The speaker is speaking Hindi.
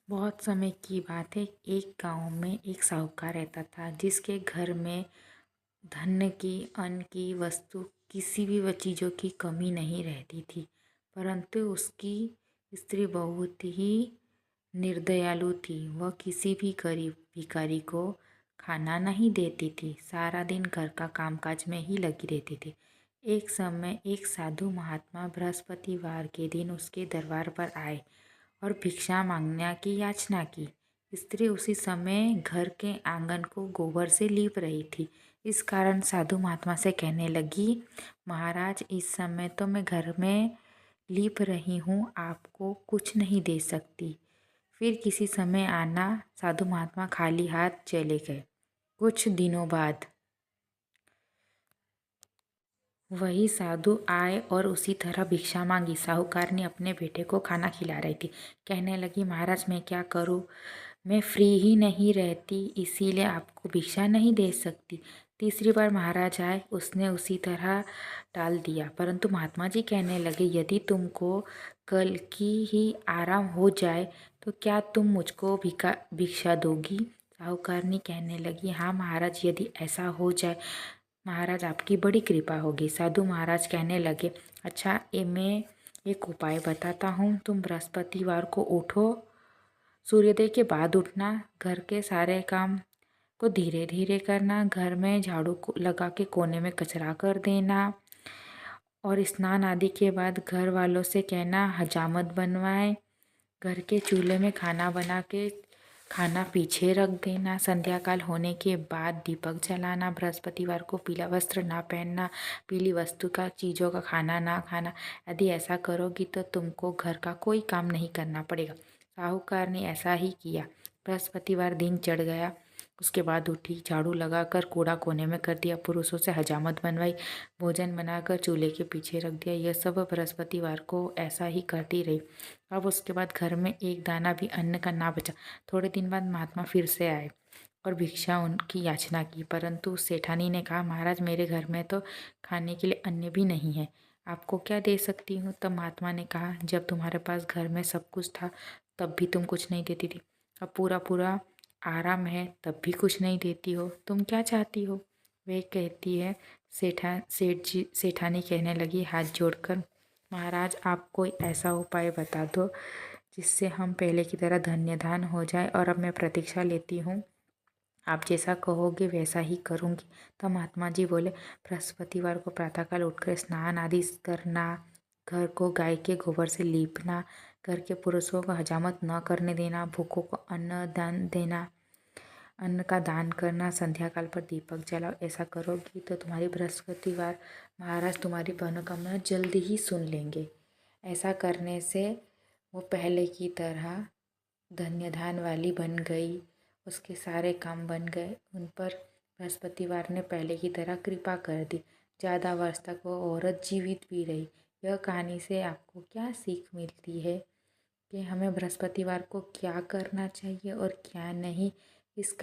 बहुत समय की बात है। एक गांव में एक साहूकार रहता था जिसके घर में धन की, अन्न की, वस्तु किसी भी चीज़ों की कमी नहीं रहती थी। परंतु उसकी स्त्री बहुत ही निर्दयालु थी। वह किसी भी गरीब भिखारी को खाना नहीं देती थी। सारा दिन घर का कामकाज में ही लगी रहती थी। एक समय एक साधु महात्मा बृहस्पतिवार के दिन उसके दरबार पर आए और भिक्षा मांगने की याचना की। स्त्री उसी समय घर के आंगन को गोबर से लीप रही थी। इस कारण साधु महात्मा से कहने लगी, महाराज, इस समय तो मैं घर में लीप रही हूँ, आपको कुछ नहीं दे सकती। फिर किसी समय आना। साधु महात्मा खाली हाथ चले गए। कुछ दिनों बाद वही साधु आए और उसी तरह भिक्षा मांगी। साहूकार ने अपने बेटे को खाना खिला रही थी। कहने लगी, महाराज, मैं क्या करूं? मैं फ्री ही नहीं रहती, इसीलिए आपको भिक्षा नहीं दे सकती। तीसरी बार महाराज आए, उसने उसी तरह टाल दिया। परंतु महात्मा जी कहने लगे, यदि तुमको कल की ही आराम हो जाए तो क्या तुम मुझको भिक्षा दोगी? साहूकारनी कहने लगी, हाँ महाराज, यदि ऐसा हो जाए महाराज, आपकी बड़ी कृपा होगी। साधु महाराज कहने लगे, अच्छा, मैं एक उपाय बताता हूँ। तुम बृहस्पतिवार को उठो, सूर्योदय के बाद उठना, घर के सारे काम को धीरे धीरे करना, घर में झाड़ू लगा के कोने में कचरा कर देना और स्नान आदि के बाद घर वालों से कहना हजामत बनवाए। घर के चूल्हे में खाना बना के खाना पीछे रख देना। संध्या काल होने के बाद दीपक जलाना। बृहस्पतिवार को पीला वस्त्र ना पहनना, पीली वस्तु का चीज़ों का खाना ना खाना। यदि ऐसा करोगी तो तुमको घर का कोई काम नहीं करना पड़ेगा। साहूकार ने ऐसा ही किया। बृहस्पतिवार दिन चढ़ गया। उसके बाद उठी, झाड़ू लगाकर कूड़ा कोने में कर दिया, पुरुषों से हजामत बनवाई, भोजन बनाकर चूल्हे के पीछे रख दिया। यह सब बृहस्पतिवार को ऐसा ही करती रही। अब उसके बाद घर में एक दाना भी अन्न का ना बचा। थोड़े दिन बाद महात्मा फिर से आए और भिक्षा उनकी याचना की। परंतु सेठानी ने कहा, महाराज, मेरे घर में तो खाने के लिए अन्न भी नहीं है, आपको क्या दे सकती हूँ? तब महात्मा ने कहा, जब तुम्हारे पास घर में सब कुछ था तब भी तुम कुछ नहीं देती थी। अब पूरा पूरा आराम है तब भी कुछ नहीं देती हो। तुम क्या चाहती हो? वह कहती है, सेठानी कहने लगी हाथ जोड़कर, महाराज, आप कोई ऐसा उपाय बता दो जिससे हम पहले की तरह धन्यधान हो जाए। और अब मैं प्रतीक्षा लेती हूँ, आप जैसा कहोगे वैसा ही करूँगी। तब महात्मा जी बोले, बृहस्पतिवार को प्रातःकाल उठकर स्नान आदि करना, घर को गाय के गोबर से लीपना, घर के पुरुषों को हजामत न करने देना, भूखों को अन्न दान देना, अन्न का दान करना, संध्या काल पर दीपक जलाओ। ऐसा करोगी तो तुम्हारी बृहस्पतिवार महाराज तुम्हारी मनोकामना जल्दी ही सुन लेंगे। ऐसा करने से वो पहले की तरह धन्यधान वाली बन गई। उसके सारे काम बन गए। उन पर बृहस्पतिवार ने पहले की तरह कृपा कर दी। ज़्यादा वर्ष तक वो औरत जीवित भी रही। यह कहानी से आपको क्या सीख मिलती है कि हमें बृहस्पतिवार को क्या करना चाहिए और क्या नहीं? इस